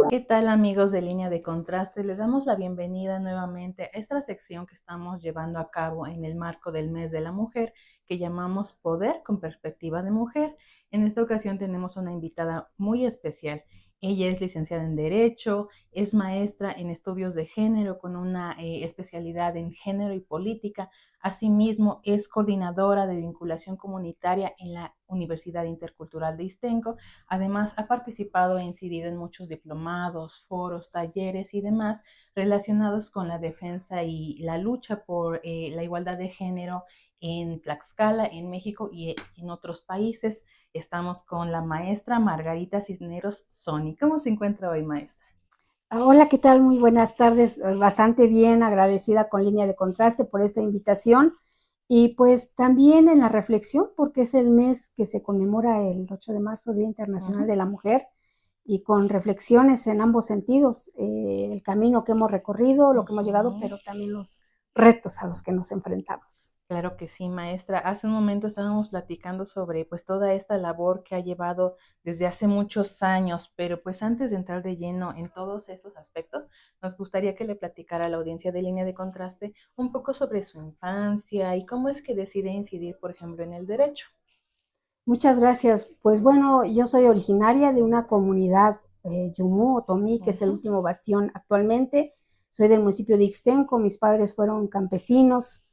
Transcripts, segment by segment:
¿Qué tal, amigos de Línea de Contraste? Les damos la bienvenida nuevamente a esta sección que estamos llevando a cabo en el marco del Mes de la Mujer, que llamamos Poder con Perspectiva de Mujer. En esta ocasión tenemos una invitada muy especial. Ella es licenciada en Derecho, es maestra en estudios de género con una especialidad en género y política. Asimismo, es coordinadora de vinculación comunitaria en la Universidad Intercultural de Ixtenco. Además, ha participado e incidido en muchos diplomados, foros, talleres y demás relacionados con la defensa y la lucha por la igualdad de género en Tlaxcala, en México y en otros países. Estamos con la maestra Margarita Cisneros Sony. ¿Cómo se encuentra hoy, maestra? Hola, ¿qué tal? Muy buenas tardes. Bastante bien, agradecida con Línea de Contraste por esta invitación y pues también en la reflexión porque es el mes que se conmemora el 8 de marzo, Día Internacional de la Mujer, y con reflexiones en ambos sentidos, el camino que hemos recorrido, lo que hemos llegado, pero también los retos a los que nos enfrentamos. Claro que sí, maestra. Hace un momento estábamos platicando sobre pues toda esta labor que ha llevado desde hace muchos años, pero pues antes de entrar de lleno en todos esos aspectos, nos gustaría que le platicara a la audiencia de Línea de Contraste un poco sobre su infancia y cómo es que decide incidir, por ejemplo, en el derecho. Muchas gracias. Pues bueno, yo soy originaria de una comunidad Yumú Otomí, que es el último bastión actualmente. Soy del municipio de Ixtenco, mis padres fueron campesinos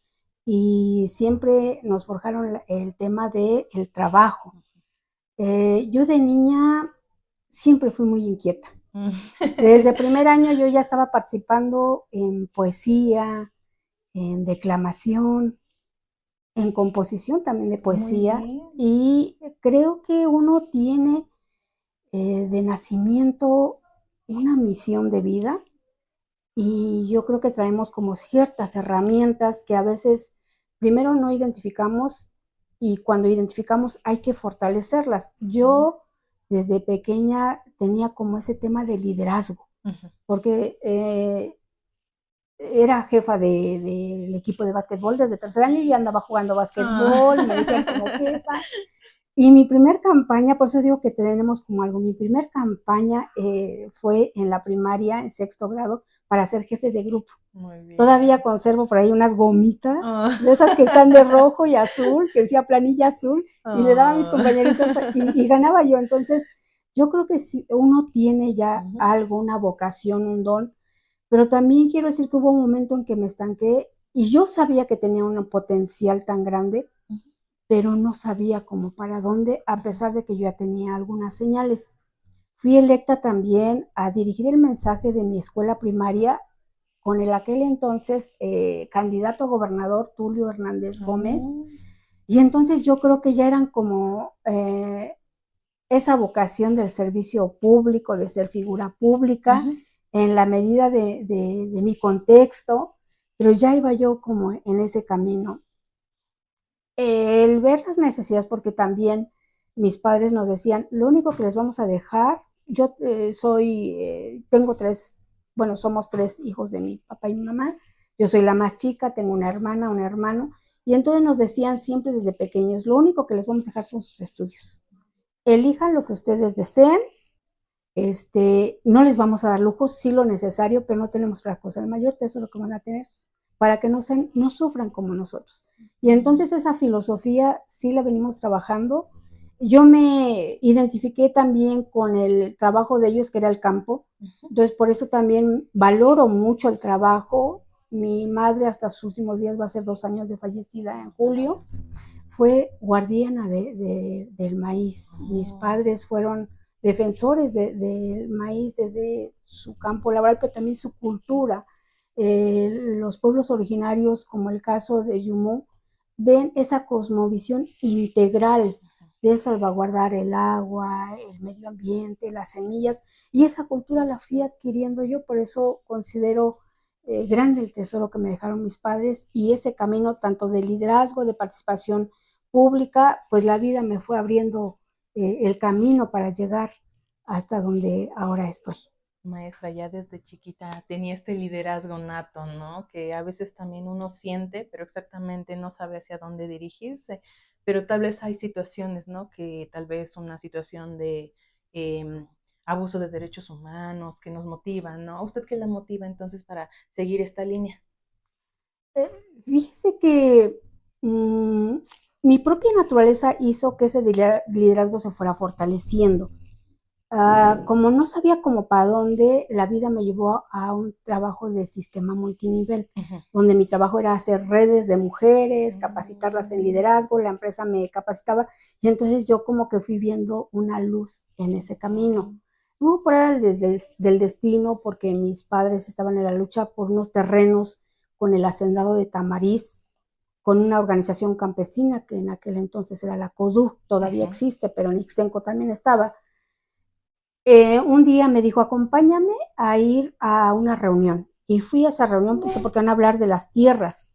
y siempre nos forjaron el tema del trabajo. Yo de niña siempre fui muy inquieta. Desde primer año yo ya estaba participando en poesía, en declamación, en composición también de poesía, y creo que uno tiene de nacimiento una misión de vida, y yo creo que traemos como ciertas herramientas que a veces primero no identificamos, y cuando identificamos hay que fortalecerlas. Yo desde pequeña tenía como ese tema de liderazgo, porque era jefa del equipo de básquetbol desde tercer año y andaba jugando básquetbol, y me decían como jefa. Y mi primer campaña, por eso digo que tenemos como algo, mi primer campaña fue en la primaria, en sexto grado, para ser jefe de grupo. Muy bien. Todavía conservo por ahí unas gomitas, de esas que están de rojo y azul, que decía planilla azul, y le daba a mis compañeritos y ganaba yo. Entonces, yo creo que si uno tiene ya algo, una vocación, un don, pero también quiero decir que hubo un momento en que me estanqué y yo sabía que tenía un potencial tan grande, pero no sabía cómo para dónde, a pesar de que yo ya tenía algunas señales. Fui electa también a dirigir el mensaje de mi escuela primaria con el aquel entonces candidato a gobernador Tulio Hernández Gómez, y entonces yo creo que ya eran como esa vocación del servicio público, de ser figura pública, en la medida de mi contexto, pero ya iba yo como en ese camino. El ver las necesidades, porque también mis padres nos decían, lo único que les vamos a dejar, yo tengo tres, bueno, somos tres hijos de mi papá y mi mamá, yo soy la más chica, tengo una hermana, un hermano, y entonces nos decían siempre desde pequeños, lo único que les vamos a dejar son sus estudios. Elijan lo que ustedes deseen, no les vamos a dar lujos, sí lo necesario, pero no tenemos otra cosa. El mayor tesoro que van a tener para que no sufran como nosotros. Y entonces esa filosofía sí la venimos trabajando. Yo me identifiqué también con el trabajo de ellos, que era el campo. Entonces, por eso también valoro mucho el trabajo. Mi madre hasta sus últimos días, va a ser 2 años de fallecida en julio, fue guardiana del maíz. Mis padres fueron defensores del maíz desde su campo laboral, pero también su cultura. Los pueblos originarios, como el caso de Yumú, ven esa cosmovisión integral de salvaguardar el agua, el medio ambiente, las semillas, y esa cultura la fui adquiriendo yo. Por eso considero grande el tesoro que me dejaron mis padres, y ese camino tanto de liderazgo, de participación pública, pues la vida me fue abriendo el camino para llegar hasta donde ahora estoy. Maestra, ya desde chiquita tenía este liderazgo nato, ¿no? Que a veces también uno siente, pero exactamente no sabe hacia dónde dirigirse. Pero tal vez hay situaciones, ¿no? Que tal vez una situación de abuso de derechos humanos que nos motivan, ¿no? ¿A usted qué la motiva entonces para seguir esta línea? Fíjese que mi propia naturaleza hizo que ese liderazgo se fuera fortaleciendo. Como no sabía cómo para dónde, la vida me llevó a un trabajo de sistema multinivel, donde mi trabajo era hacer redes de mujeres, capacitarlas en liderazgo, la empresa me capacitaba, y entonces yo como que fui viendo una luz en ese camino. Hubo por ahí del destino, porque mis padres estaban en la lucha por unos terrenos con el hacendado de Tamariz, con una organización campesina que en aquel entonces era la CODU, todavía existe, pero en Ixtenco también estaba. Un día me dijo, acompáñame a ir a una reunión. Y fui a esa reunión, pensé, porque van a hablar de las tierras.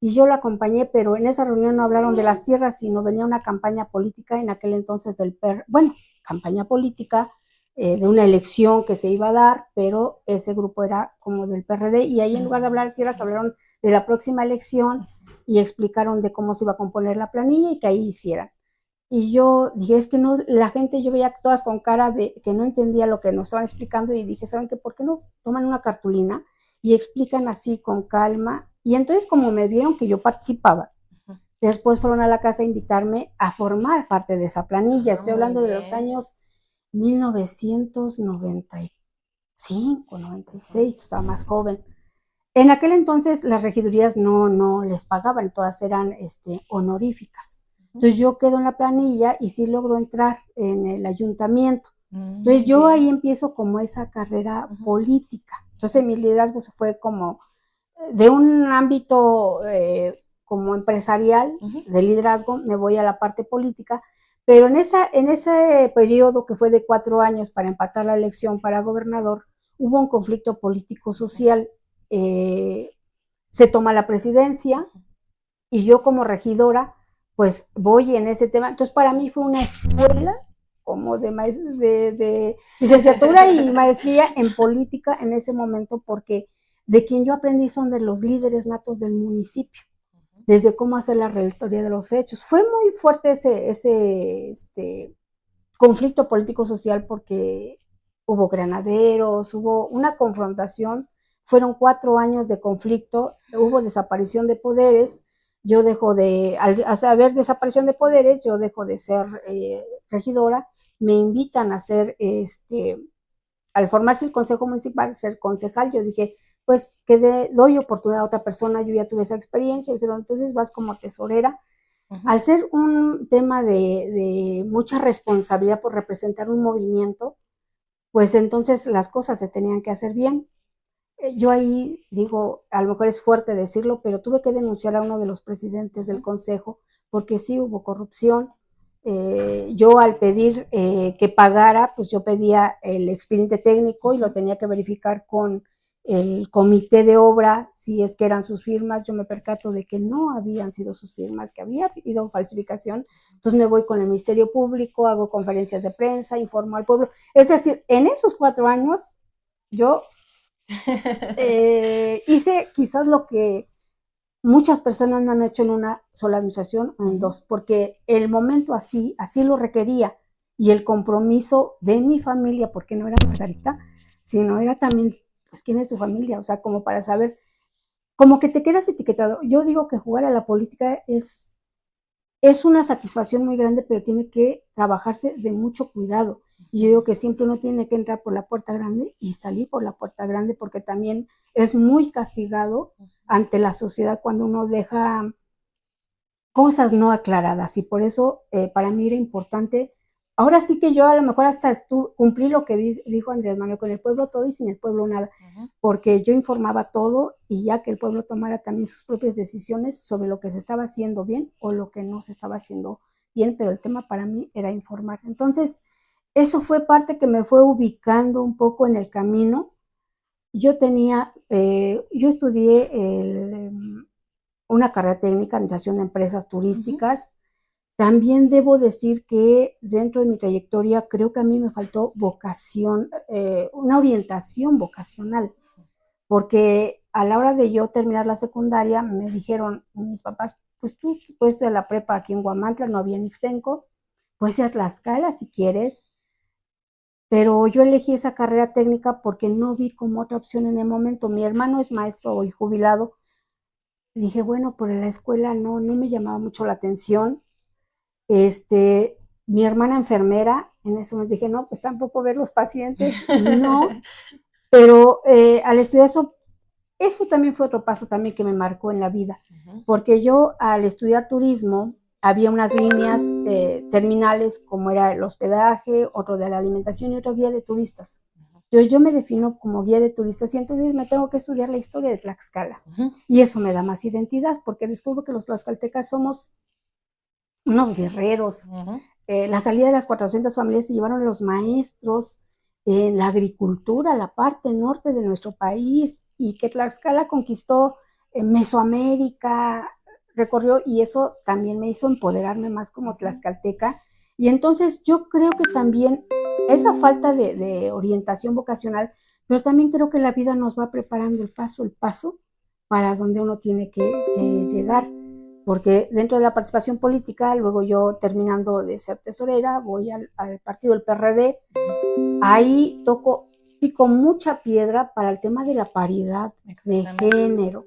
Y yo la acompañé, pero en esa reunión no hablaron de las tierras, sino venía una campaña política en aquel entonces del PER, bueno, campaña política de una elección que se iba a dar, pero ese grupo era como del PRD, y ahí en lugar de hablar de tierras, hablaron de la próxima elección y explicaron de cómo se iba a componer la planilla y que ahí hicieran. Y yo dije, es que no, la gente, yo veía todas con cara de que no entendía lo que nos estaban explicando, y dije, ¿saben qué? ¿Por qué no toman una cartulina y explican así con calma? Y entonces, como me vieron que yo participaba, después fueron a la casa a invitarme a formar parte de esa planilla. Estoy hablando de los años 1995, 96, estaba más joven. En aquel entonces las regidurías no les pagaban, todas eran honoríficas. Entonces yo quedo en la planilla y sí logro entrar en el ayuntamiento. Entonces yo ahí empiezo como esa carrera política. Entonces mi liderazgo se fue como de un ámbito como empresarial, de liderazgo, me voy a la parte política, pero en ese periodo que fue de 4 años para empatar la elección para gobernador, hubo un conflicto político-social. Se toma la presidencia y yo como regidora pues voy en ese tema. Entonces para mí fue una escuela como de licenciatura y maestría en política en ese momento, porque de quien yo aprendí son de los líderes natos del municipio, desde cómo hacer la relatoría de los hechos. Fue muy fuerte ese conflicto político-social, porque hubo granaderos, hubo una confrontación, fueron 4 años de conflicto, hubo desaparición de poderes. Yo dejo al haber desaparición de poderes, yo dejo de ser regidora, me invitan a ser, al formarse el consejo municipal, ser concejal. Yo dije, pues que doy oportunidad a otra persona, yo ya tuve esa experiencia. Y dijeron, entonces vas como tesorera. Al ser un tema de mucha responsabilidad por representar un movimiento, pues entonces las cosas se tenían que hacer bien. Yo ahí digo, a lo mejor es fuerte decirlo, pero tuve que denunciar a uno de los presidentes del consejo, porque sí hubo corrupción. Yo al pedir que pagara, pues yo pedía el expediente técnico y lo tenía que verificar con el comité de obra, si es que eran sus firmas. Yo me percato de que no habían sido sus firmas, que había habido falsificación. Entonces me voy con el Ministerio Público, hago conferencias de prensa, informo al pueblo. Es decir, en esos 4 años yo hice quizás lo que muchas personas no han hecho en una sola administración o en 2, porque el momento así lo requería, y el compromiso de mi familia, porque no era Margarita, sino era también, pues, ¿quién es tu familia? O sea, como para saber, como que te quedas etiquetado. Yo digo que jugar a la política es una satisfacción muy grande, pero tiene que trabajarse de mucho cuidado. Y yo digo que siempre uno tiene que entrar por la puerta grande y salir por la puerta grande, porque también es muy castigado ante la sociedad cuando uno deja cosas no aclaradas. Y por eso para mí era importante. Ahora sí que yo a lo mejor hasta cumplí lo que dijo Andrés Manuel: con el pueblo todo y sin el pueblo nada, porque yo informaba todo, y ya que el pueblo tomara también sus propias decisiones sobre lo que se estaba haciendo bien o lo que no se estaba haciendo bien, pero el tema para mí era informar. Entonces, eso fue parte que me fue ubicando un poco en el camino. Yo estudié una carrera técnica, administración de empresas turísticas. También debo decir que dentro de mi trayectoria creo que a mí me faltó vocación, una orientación vocacional, porque a la hora de yo terminar la secundaria me dijeron mis papás, pues tú puedes estudiar la prepa aquí en Huamantla, no había en Ixtenco, puedes ir a Tlaxcala si quieres. pero yo elegí esa carrera técnica porque no vi como otra opción en el momento. Mi hermano es maestro hoy jubilado. Dije, bueno, por la escuela no me llamaba mucho la atención. Mi hermana enfermera, en ese momento dije, no, pues tampoco ver los pacientes, no, pero al estudiar eso también fue otro paso también que me marcó en la vida, porque yo al estudiar turismo había unas líneas terminales como era el hospedaje, otro de la alimentación y otro guía de turistas. Yo me defino como guía de turistas y entonces me tengo que estudiar la historia de Tlaxcala. Y eso me da más identidad porque descubro que los tlaxcaltecas somos unos guerreros. La salida de las 400 familias se llevaron los maestros en la agricultura, la parte norte de nuestro país, y que Tlaxcala conquistó Mesoamérica, recorrió, y eso también me hizo empoderarme más como tlaxcalteca. Y entonces yo creo que también esa falta de orientación vocacional, pero también creo que la vida nos va preparando el paso para donde uno tiene que llegar. Porque dentro de la participación política, luego yo terminando de ser tesorera, voy al partido del PRD, ahí pico mucha piedra para el tema de la paridad de género,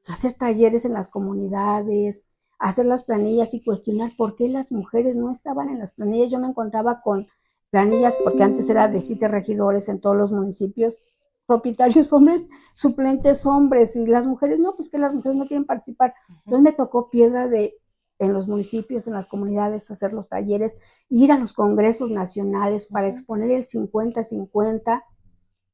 hacer talleres en las comunidades, hacer las planillas y cuestionar por qué las mujeres no estaban en las planillas. Yo me encontraba con planillas, porque antes era de 7 regidores en todos los municipios, propietarios hombres, suplentes hombres, y las mujeres no, pues que las mujeres no quieren participar. Entonces me tocó piedra en los municipios, en las comunidades, hacer los talleres, ir a los congresos nacionales para exponer el 50-50.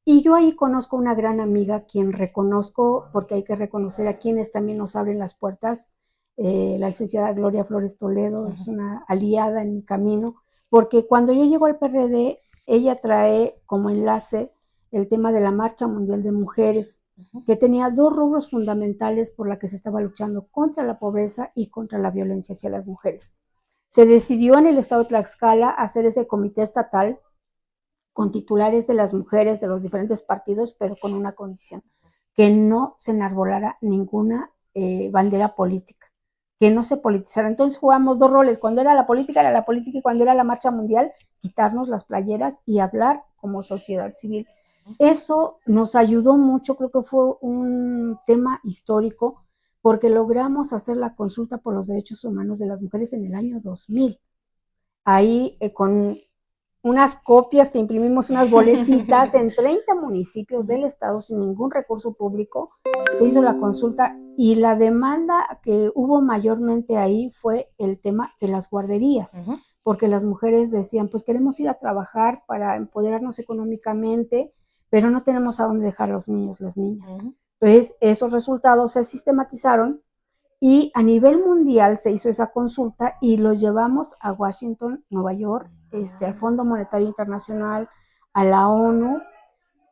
Y yo ahí conozco una gran amiga, quien reconozco, porque hay que reconocer a quienes también nos abren las puertas, la licenciada Gloria Flores Toledo, es una aliada en mi camino, porque cuando yo llego al PRD, ella trae como enlace el tema de la Marcha Mundial de Mujeres, que tenía 2 rubros fundamentales por la que se estaba luchando: contra la pobreza y contra la violencia hacia las mujeres. Se decidió en el estado de Tlaxcala hacer ese comité estatal con titulares de las mujeres de los diferentes partidos, pero con una condición: que no se enarbolara ninguna bandera política, que no se politizara. Entonces jugamos 2 roles: cuando era la política, y cuando era la marcha mundial, quitarnos las playeras y hablar como sociedad civil. Eso nos ayudó mucho, creo que fue un tema histórico, porque logramos hacer la consulta por los derechos humanos de las mujeres en el año 2000. Ahí con unas copias que imprimimos, unas boletitas en 30 municipios del estado sin ningún recurso público, se hizo la consulta, y la demanda que hubo mayormente ahí fue el tema de las guarderías, porque las mujeres decían, pues queremos ir a trabajar para empoderarnos económicamente, pero no tenemos a dónde dejar a los niños, las niñas. Entonces esos resultados se sistematizaron y a nivel mundial se hizo esa consulta y los llevamos a Washington, Nueva York, al Fondo Monetario Internacional, a la ONU,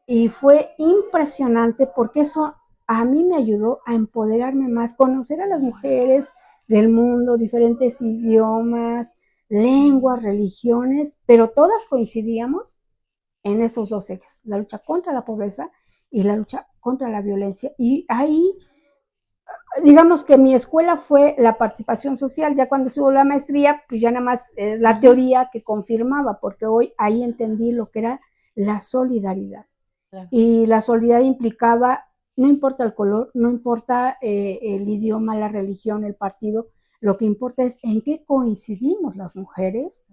y fue impresionante porque eso a mí me ayudó a empoderarme más, conocer a las mujeres del mundo, diferentes idiomas, lenguas, religiones, pero todas coincidíamos en esos 2 ejes: la lucha contra la pobreza y la lucha contra la violencia. Y ahí, digamos que mi escuela fue la participación social. Ya cuando estuvo la maestría, pues ya nada más es la teoría que confirmaba, porque hoy ahí entendí lo que era la solidaridad. Y la solidaridad implicaba, no importa el color, no importa el idioma, la religión, el partido, lo que importa es en qué coincidimos las mujeres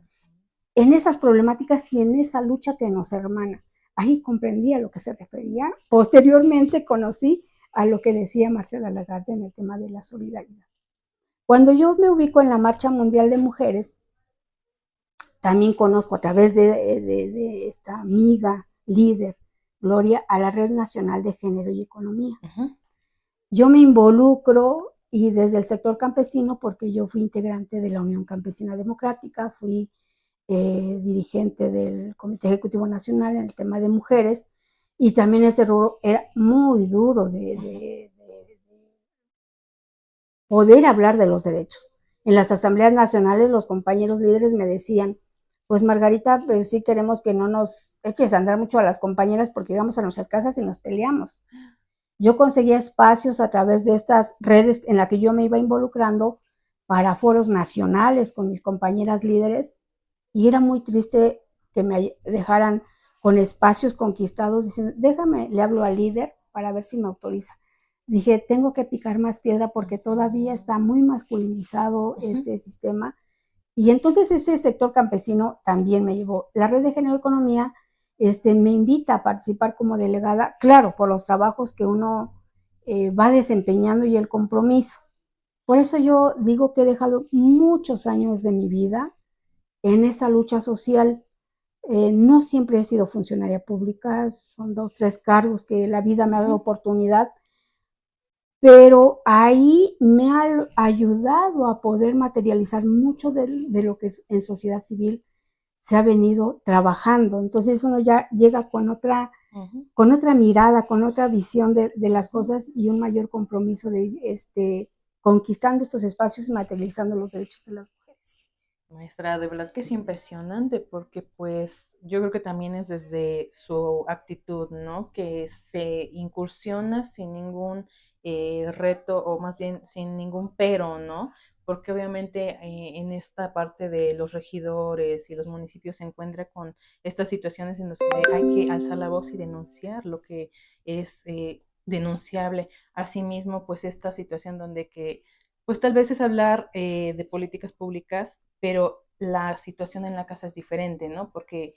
en esas problemáticas y en esa lucha que nos hermana. Ahí comprendí a lo que se refería. Posteriormente conocí a lo que decía Marcela Lagarde en el tema de la solidaridad. Cuando yo me ubico en la Marcha Mundial de Mujeres, también conozco a través de esta amiga, líder, Gloria, a la Red Nacional de Género y Economía. Yo me involucro, y desde el sector campesino, porque yo fui integrante de la Unión Campesina Democrática, fui dirigente del Comité Ejecutivo Nacional en el tema de mujeres, y también ese rubro era muy duro de poder hablar de los derechos. En las asambleas nacionales los compañeros líderes me decían, pues Margarita, pues sí queremos que no nos eches a andar mucho a las compañeras porque llegamos a nuestras casas y nos peleamos. Yo conseguía espacios a través de estas redes en las que yo me iba involucrando para foros nacionales con mis compañeras líderes, y era muy triste que me dejaran con espacios conquistados, diciendo, déjame, le hablo al líder para ver si me autoriza. Dije, tengo que picar más piedra porque todavía está muy masculinizado este sistema. Y entonces ese sector campesino también me llevó. La Red de Género y Economía me invita a participar como delegada, claro, por los trabajos que uno va desempeñando y el compromiso. Por eso yo digo que he dejado muchos años de mi vida en esa lucha social. No siempre he sido funcionaria pública, son 2, 3 cargos que la vida me ha dado oportunidad, pero ahí me ha ayudado a poder materializar mucho de lo que en sociedad civil se ha venido trabajando. Entonces uno ya llega con otra mirada, con otra visión de las cosas y un mayor compromiso de ir conquistando estos espacios y materializando los derechos de las mujeres. Maestra, de verdad que es impresionante porque pues yo creo que también es desde su actitud, ¿no? Que se incursiona sin ningún reto o más bien sin ningún pero, ¿no? Porque obviamente en esta parte de los regidores y los municipios se encuentra con estas situaciones en las que hay que alzar la voz y denunciar lo que es denunciable. Asimismo, pues esta situación donde que pues tal vez es hablar de políticas públicas, pero la situación en la casa es diferente, ¿no? Porque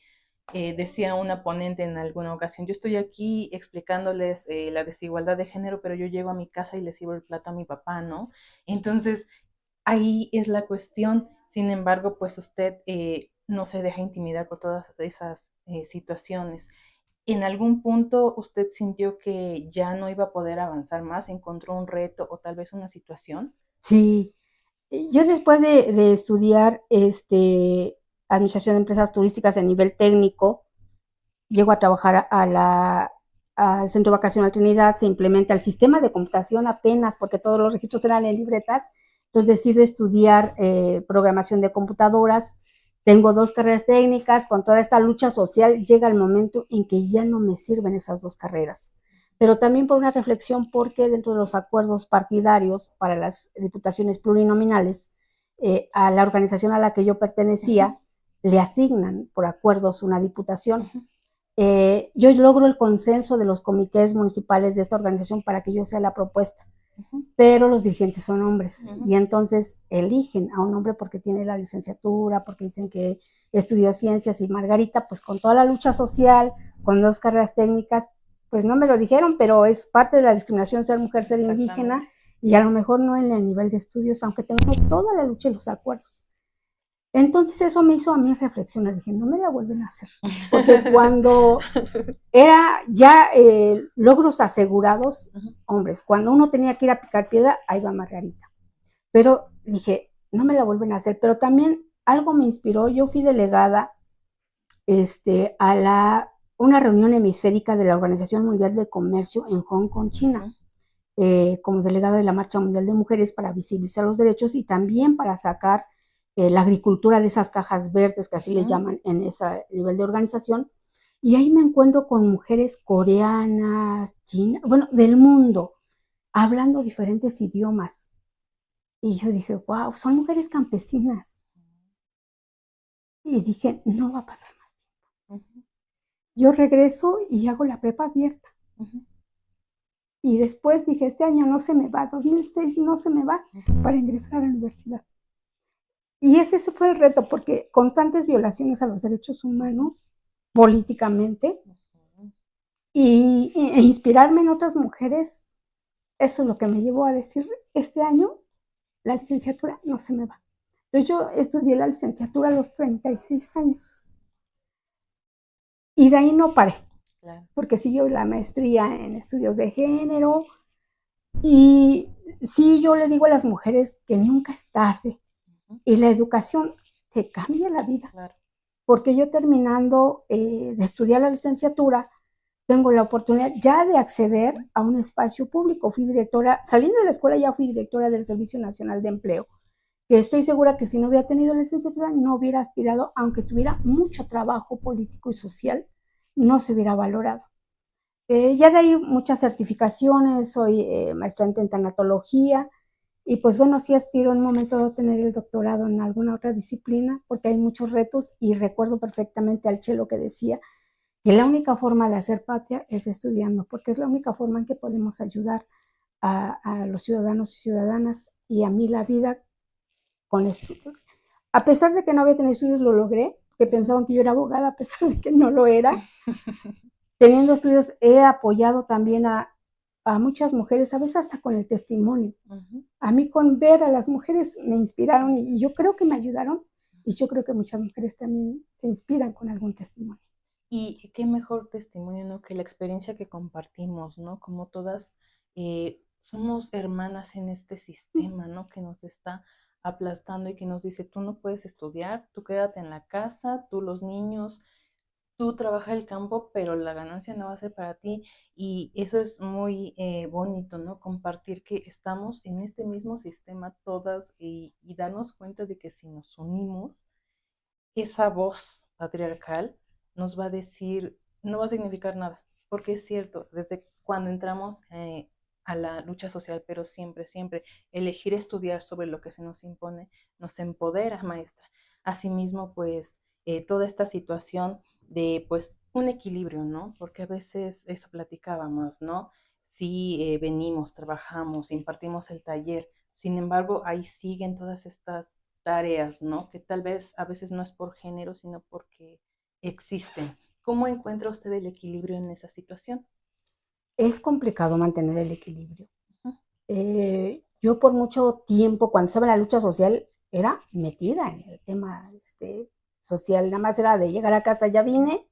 decía una ponente en alguna ocasión, yo estoy aquí explicándoles la desigualdad de género, pero yo llego a mi casa y le sirvo el plato a mi papá, ¿no? Entonces, ahí es la cuestión. Sin embargo, pues usted no se deja intimidar por todas esas situaciones. ¿En algún punto usted sintió que ya no iba a poder avanzar más? ¿Encontró un reto o tal vez una situación? Sí, yo después de estudiar administración de empresas turísticas a nivel técnico, llego a trabajar al Centro Vacacional Trinidad, se implementa el sistema de computación apenas, porque todos los registros eran en libretas, entonces decido estudiar programación de computadoras, tengo 2 carreras técnicas, con toda esta lucha social llega el momento en que ya no me sirven esas 2 carreras, pero también por una reflexión porque dentro de los acuerdos partidarios para las diputaciones plurinominales, a la organización a la que yo pertenecía, le asignan por acuerdos una diputación. Yo logro el consenso de los comités municipales de esta organización para que yo sea la propuesta, pero los dirigentes son hombres y entonces eligen a un hombre porque tiene la licenciatura, porque dicen que estudió ciencias, y Margarita, pues con toda la lucha social, con 2 carreras técnicas, pues no me lo dijeron, pero es parte de la discriminación ser mujer, ser indígena, y a lo mejor no en el nivel de estudios, aunque tengo toda la lucha y los acuerdos. Entonces eso me hizo a mí reflexionar, dije, no me la vuelven a hacer, porque cuando era ya logros asegurados, hombres, cuando uno tenía que ir a picar piedra, ahí va Margarita. Pero dije, no me la vuelven a hacer, pero también algo me inspiró, yo fui delegada a una reunión hemisférica de la Organización Mundial de Comercio en Hong Kong, China, como delegada de la Marcha Mundial de Mujeres para visibilizar los derechos y también para sacar la agricultura de esas cajas verdes, que así les llaman en ese nivel de organización. Y ahí me encuentro con mujeres coreanas, chinas, bueno, del mundo, hablando diferentes idiomas. Y yo dije, wow, son mujeres campesinas. Y dije, no va a pasar más tiempo. Yo regreso y hago la prepa abierta. Y después dije, este año no se me va, 2006 no se me va para ingresar a la universidad. Y ese fue el reto, porque constantes violaciones a los derechos humanos, políticamente, e inspirarme en otras mujeres, eso es lo que me llevó a decir, este año la licenciatura no se me va. Entonces yo estudié la licenciatura a los 36 años. Y de ahí no paré, porque siguió la maestría en estudios de género. Y sí, yo le digo a las mujeres que nunca es tarde. Y la educación te cambia la vida. Porque yo terminando de estudiar la licenciatura, tengo la oportunidad ya de acceder a un espacio público. Fui directora, saliendo de la escuela ya fui directora del Servicio Nacional de Empleo, que estoy segura que si no hubiera tenido la licenciatura no hubiera aspirado, aunque tuviera mucho trabajo político y social, no se hubiera valorado. Ya de ahí muchas certificaciones, soy maestrante en tanatología, y pues bueno, sí aspiro en un momento de tener el doctorado en alguna otra disciplina, porque hay muchos retos, y recuerdo perfectamente al Chelo que decía que la única forma de hacer patria es estudiando, porque es la única forma en que podemos ayudar a los ciudadanos y ciudadanas, y a mí la vida con estudios. A pesar de que no había tenido estudios, lo logré, que pensaban que yo era abogada, a pesar de que no lo era. Teniendo estudios, he apoyado también a muchas mujeres, a veces hasta con el testimonio. A mí con ver a las mujeres me inspiraron y yo creo que me ayudaron, y yo creo que muchas mujeres también se inspiran con algún testimonio. Y qué mejor testimonio, ¿no? Que la experiencia que compartimos, ¿no? Como todas somos hermanas en este sistema, ¿no? Que nos está aplastando y que nos dice, tú no puedes estudiar, tú quédate en la casa, tú los niños, tú trabaja el campo, pero la ganancia no va a ser para ti. Y eso es muy bonito, ¿no? Compartir que estamos en este mismo sistema todas y darnos cuenta de que si nos unimos, esa voz patriarcal nos va a decir, no va a significar nada, porque es cierto, desde cuando entramos a la lucha social, pero siempre, siempre elegir estudiar sobre lo que se nos impone, nos empodera, maestra. Asimismo, pues, toda esta situación de, pues, un equilibrio, ¿no? Porque a veces eso platicábamos, ¿no? Sí, venimos, trabajamos, impartimos el taller, sin embargo, ahí siguen todas estas tareas, ¿no? Que tal vez a veces no es por género, sino porque existen. ¿Cómo encuentra usted el equilibrio en esa situación? Es complicado mantener el equilibrio. Yo por mucho tiempo, cuando estaba en la lucha social, era metida en el tema social. Nada más era de llegar a casa, ya vine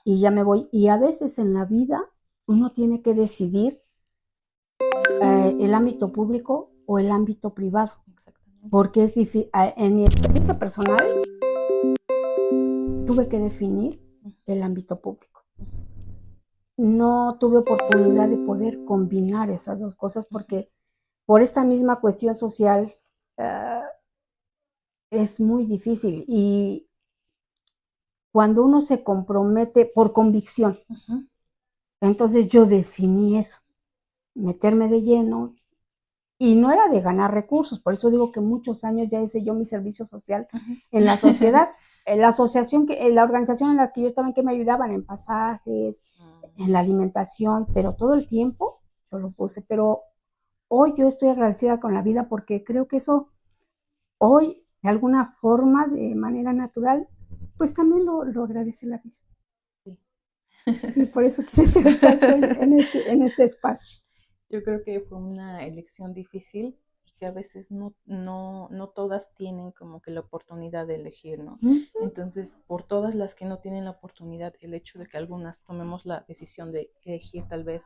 y ya me voy. Y a veces en la vida uno tiene que decidir el ámbito público o el ámbito privado. Porque es difícil. En mi experiencia personal, tuve que definir el ámbito público. No tuve oportunidad de poder combinar esas dos cosas porque por esta misma cuestión social es muy difícil, y cuando uno se compromete por convicción, entonces yo definí eso, meterme de lleno, y no era de ganar recursos, por eso digo que muchos años ya hice yo mi servicio social en la sociedad, en la asociación, la organización en las que yo estaba, en que me ayudaban en pasajes, en la alimentación, pero todo el tiempo yo lo puse. Pero hoy yo estoy agradecida con la vida porque creo que eso hoy, de alguna forma, de manera natural, pues también lo agradece la vida. Sí. Y por eso quise ser que estoy en este espacio. Yo creo que fue una elección difícil y que a veces no todas tienen como que la oportunidad de elegir, ¿no? Entonces, por todas las que no tienen la oportunidad, el hecho de que algunas tomemos la decisión de elegir tal vez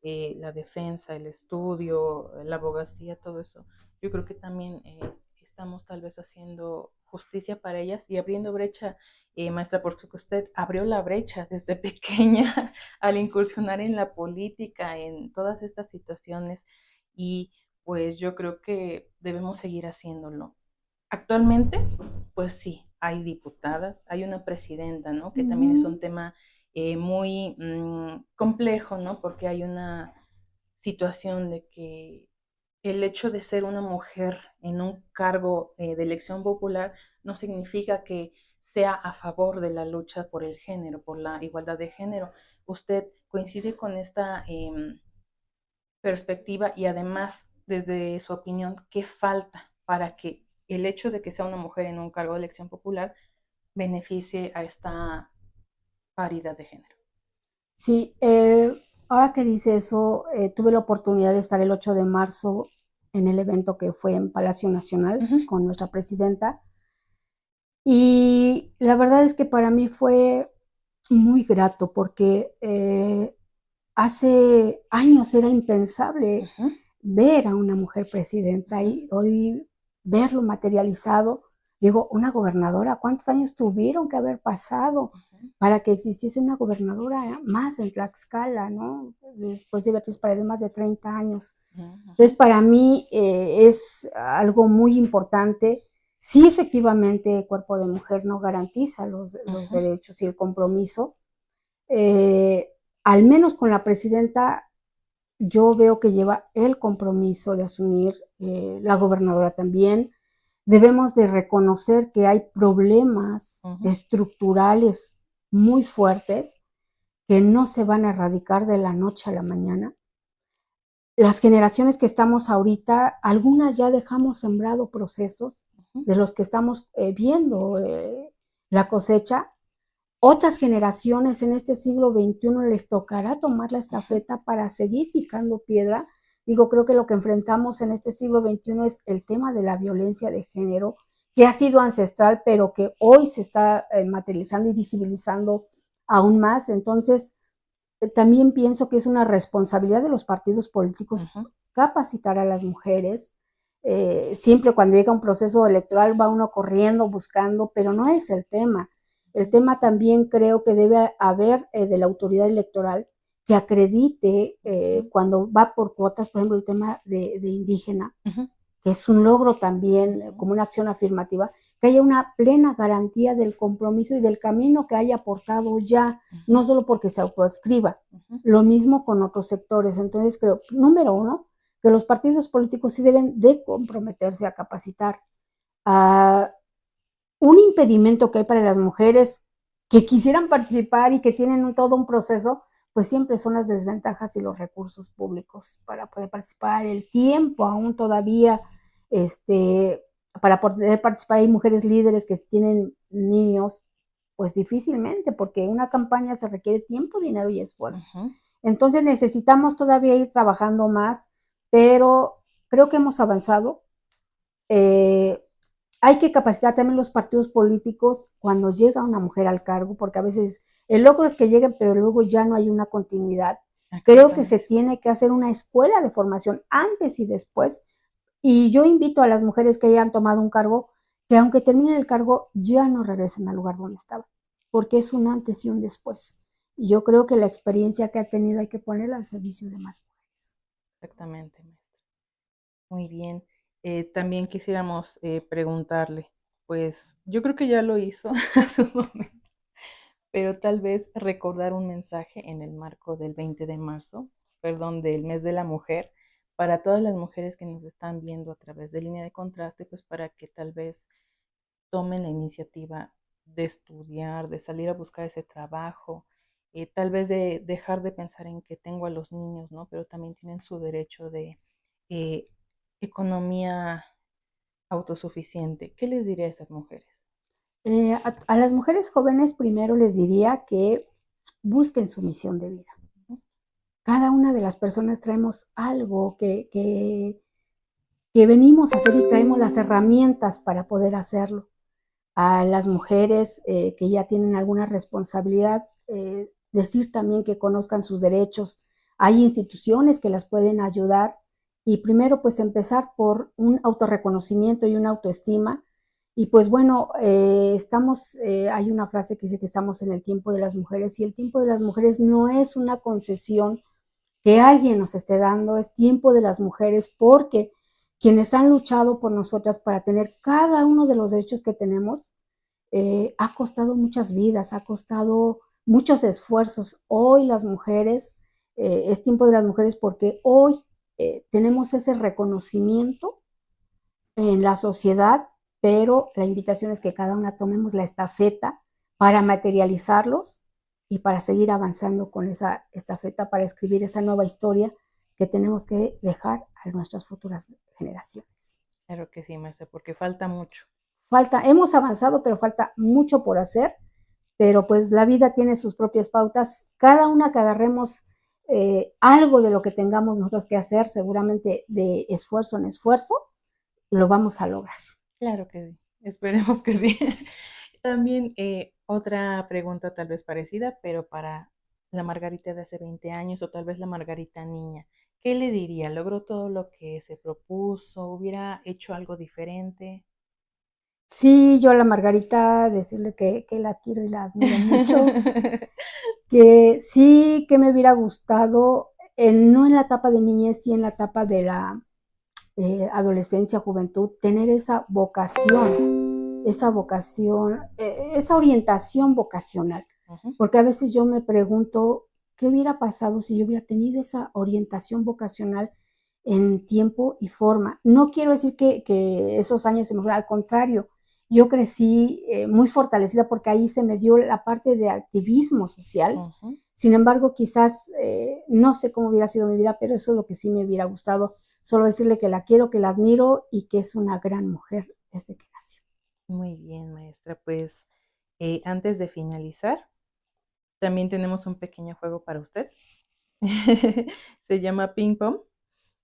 la defensa, el estudio, la abogacía, todo eso, yo creo que también estamos tal vez haciendo justicia para ellas y abriendo brecha, maestra, porque usted abrió la brecha desde pequeña al incursionar en la política, en todas estas situaciones, y pues yo creo que debemos seguir haciéndolo. Actualmente, pues sí, hay diputadas, hay una presidenta, ¿no? Que también es un tema muy complejo, ¿no? Porque hay una situación de que el hecho de ser una mujer en un cargo de elección popular no significa que sea a favor de la lucha por el género, por la igualdad de género. ¿Usted coincide con esta perspectiva y además, desde su opinión, qué falta para que el hecho de que sea una mujer en un cargo de elección popular beneficie a esta paridad de género? Sí, ahora que dice eso, tuve la oportunidad de estar el 8 de marzo en el evento que fue en Palacio Nacional con nuestra presidenta, y la verdad es que para mí fue muy grato porque hace años era impensable ver a una mujer presidenta, y hoy verlo materializado. Digo, una gobernadora, ¿cuántos años tuvieron que haber pasado para que existiese una gobernadora más en Tlaxcala, ¿no? Después de Beatriz Paredes, más de 30 años. Entonces, para mí es algo muy importante. Sí, efectivamente, el cuerpo de mujer no garantiza los derechos y el compromiso. Al menos con la presidenta, yo veo que lleva el compromiso de asumir, la gobernadora también. Debemos de reconocer que hay problemas estructurales muy fuertes que no se van a erradicar de la noche a la mañana. Las generaciones que estamos ahorita, algunas ya dejamos sembrado procesos de los que estamos viendo la cosecha. Otras generaciones en este siglo XXI les tocará tomar la estafeta para seguir picando piedra. Digo, creo que lo que enfrentamos en este siglo XXI es el tema de la violencia de género, que ha sido ancestral, pero que hoy se está materializando y visibilizando aún más. Entonces, también pienso que es una responsabilidad de los partidos políticos capacitar a las mujeres. Siempre cuando llega un proceso electoral va uno corriendo, buscando, pero no es el tema. El tema también creo que debe haber de la autoridad electoral que acredite cuando va por cuotas, por ejemplo, el tema de indígena, que es un logro también, como una acción afirmativa, que haya una plena garantía del compromiso y del camino que haya aportado ya, no solo porque se autoescriba, lo mismo con otros sectores. Entonces creo, número uno, que los partidos políticos sí deben de comprometerse a capacitar. Un impedimento que hay para las mujeres que quisieran participar y que tienen todo un proceso, pues siempre son las desventajas y los recursos públicos para poder participar, el tiempo aún todavía, para poder participar. Hay mujeres líderes que tienen niños, pues difícilmente, porque una campaña se requiere tiempo, dinero y esfuerzo. Entonces necesitamos todavía ir trabajando más, pero creo que hemos avanzado. Hay que capacitar también los partidos políticos cuando llega una mujer al cargo, porque a veces el logro es que lleguen, pero luego ya no hay una continuidad. Creo que se tiene que hacer una escuela de formación antes y después, y yo invito a las mujeres que hayan tomado un cargo, que aunque terminen el cargo, ya no regresen al lugar donde estaban, porque es un antes y un después. Y yo creo que la experiencia que ha tenido hay que ponerla al servicio de más mujeres. Exactamente, maestra. Muy bien. También quisiéramos preguntarle, pues yo creo que ya lo hizo a su momento, pero tal vez recordar un mensaje en el marco del 20 de marzo, perdón, del mes de la mujer, para todas las mujeres que nos están viendo a través de Línea de Contraste, pues para que tal vez tomen la iniciativa de estudiar, de salir a buscar ese trabajo, tal vez de dejar de pensar en que tengo a los niños, ¿no? Pero también tienen su derecho de economía autosuficiente. ¿Qué les diría a esas mujeres? A las mujeres jóvenes primero les diría que busquen su misión de vida. Cada una de las personas traemos algo que venimos a hacer y traemos las herramientas para poder hacerlo. A las mujeres que ya tienen alguna responsabilidad, decir también que conozcan sus derechos. Hay instituciones que las pueden ayudar y primero pues empezar por un autorreconocimiento y una autoestima. Y pues bueno, hay una frase que dice que estamos en el tiempo de las mujeres, y el tiempo de las mujeres no es una concesión que alguien nos esté dando, es tiempo de las mujeres, porque quienes han luchado por nosotras para tener cada uno de los derechos que tenemos, ha costado muchas vidas, ha costado muchos esfuerzos. Hoy las mujeres, es tiempo de las mujeres porque hoy tenemos ese reconocimiento en la sociedad, pero la invitación es que cada una tomemos la estafeta para materializarlos y para seguir avanzando con esa estafeta, para escribir esa nueva historia que tenemos que dejar a nuestras futuras generaciones. Claro que sí, maestra, porque falta mucho. Hemos avanzado, pero falta mucho por hacer, pero pues la vida tiene sus propias pautas. Cada una que agarremos algo de lo que tengamos nosotros que hacer, seguramente de esfuerzo en esfuerzo, lo vamos a lograr. Claro que sí, esperemos que sí. También otra pregunta tal vez parecida, pero para la Margarita de hace 20 años o tal vez la Margarita niña. ¿Qué le diría? ¿Logró todo lo que se propuso? ¿Hubiera hecho algo diferente? Sí, yo a la Margarita decirle que la quiero y la admiro mucho, que sí, que me hubiera gustado, no en la etapa de niñez, sí en la etapa de la adolescencia, juventud, tener esa vocación, esa orientación vocacional. Porque a veces yo me pregunto, ¿qué hubiera pasado si yo hubiera tenido esa orientación vocacional en tiempo y forma? No quiero decir que esos años se me fueron, al contrario, yo crecí muy fortalecida porque ahí se me dio la parte de activismo social, Sin embargo, quizás no sé cómo hubiera sido mi vida, pero eso es lo que sí me hubiera gustado. Solo decirle que la quiero, que la admiro y que es una gran mujer desde que nació. Muy bien, maestra. Pues antes de finalizar, también tenemos un pequeño juego para usted. Se llama ping pong.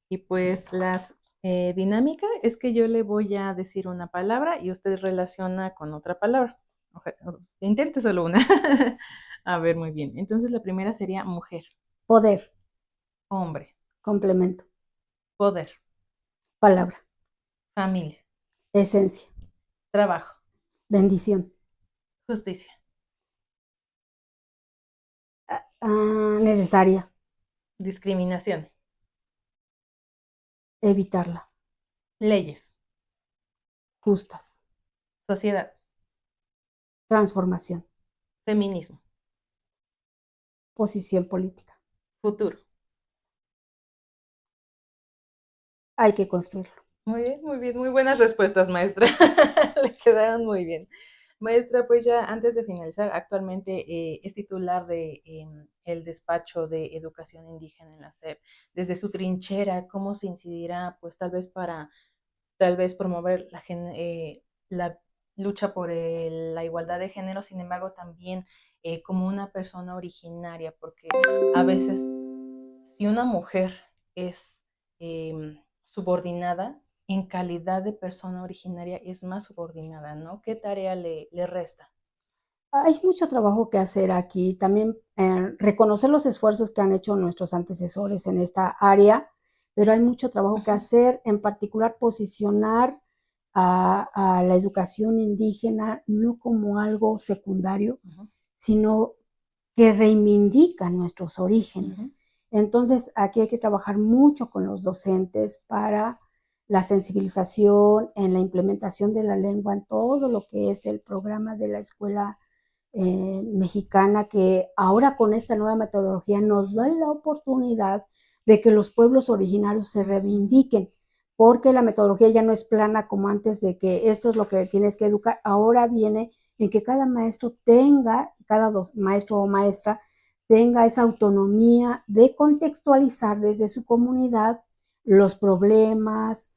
Y pues las dinámica es que yo le voy a decir una palabra y usted relaciona con otra palabra. Intente solo una. A ver, muy bien. Entonces la primera sería mujer, Poder, hombre, complemento, poder, palabra, familia, esencia, trabajo, bendición, justicia, necesaria, discriminación, evitarla, leyes, justas, sociedad, transformación, feminismo, posición política. futuro. Hay que construirlo. Muy bien, muy buenas respuestas, maestra. Le quedaron muy bien. Maestra, pues ya antes de finalizar, actualmente es titular de el despacho de educación indígena en la SEP. Desde su trinchera, ¿cómo se incidirá, pues tal vez promover la lucha por la igualdad de género, sin embargo, también como una persona originaria, porque a veces si una mujer es subordinada, en calidad de persona originaria es más subordinada, ¿no? ¿Qué tarea le resta? Hay mucho trabajo que hacer aquí. También reconocer los esfuerzos que han hecho nuestros antecesores en esta área, pero hay mucho trabajo que hacer, en particular posicionar a la educación indígena no como algo secundario, sino que reivindica nuestros orígenes. Entonces, aquí hay que trabajar mucho con los docentes para la sensibilización, en la implementación de la lengua, en todo lo que es el programa de la escuela mexicana, que ahora con esta nueva metodología nos da la oportunidad de que los pueblos originarios se reivindiquen, porque la metodología ya no es plana como antes de que esto es lo que tienes que educar, ahora viene en que cada maestro tenga, cada maestro o maestra tenga esa autonomía de contextualizar desde su comunidad los problemas,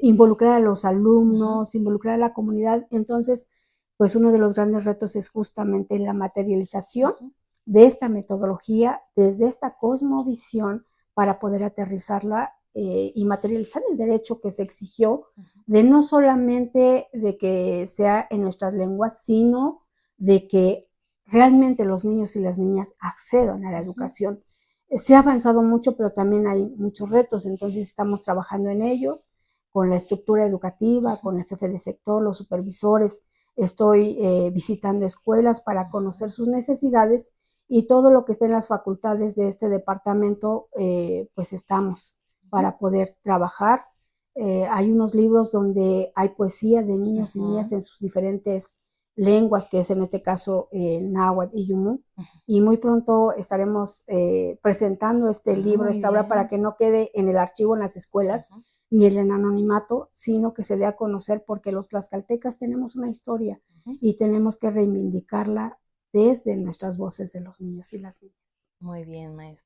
involucrar a los alumnos, involucrar a la comunidad. Entonces, pues uno de los grandes retos es justamente la materialización de esta metodología desde esta cosmovisión para poder aterrizarla y materializar el derecho que se exigió de no solamente de que sea en nuestras lenguas, sino de que realmente los niños y las niñas accedan a la educación. Se ha avanzado mucho, pero también hay muchos retos, entonces estamos trabajando en ellos, con la estructura educativa, con el jefe de sector, los supervisores. Estoy visitando escuelas para conocer sus necesidades y todo lo que esté en las facultades de este departamento, pues estamos para poder trabajar. Hay unos libros donde hay poesía de niños y niñas en sus diferentes lenguas, que es en este caso náhuatl y yumú, y muy pronto estaremos presentando este libro, esta obra, para que no quede en el archivo en las escuelas, ni en el anonimato, sino que se dé a conocer, porque los tlaxcaltecas tenemos una historia y tenemos que reivindicarla desde nuestras voces de los niños y las niñas. Muy bien, maestra.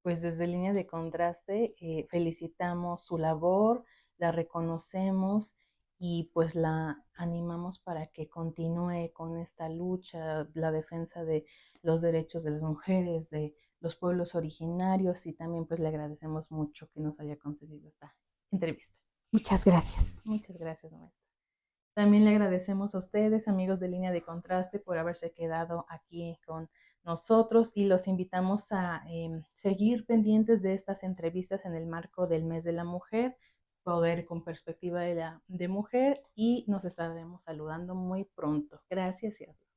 Pues desde Línea de Contraste felicitamos su labor, la reconocemos y pues la animamos para que continúe con esta lucha, la defensa de los derechos de las mujeres, de los pueblos originarios, y también pues le agradecemos mucho que nos haya concedido esta entrevista. Muchas gracias. Muchas gracias, maestra. También le agradecemos a ustedes, amigos de Línea de Contraste, por haberse quedado aquí con nosotros, y los invitamos a seguir pendientes de estas entrevistas en el marco del Mes de la Mujer, Poder con Perspectiva de Mujer, y nos estaremos saludando muy pronto. Gracias y adiós.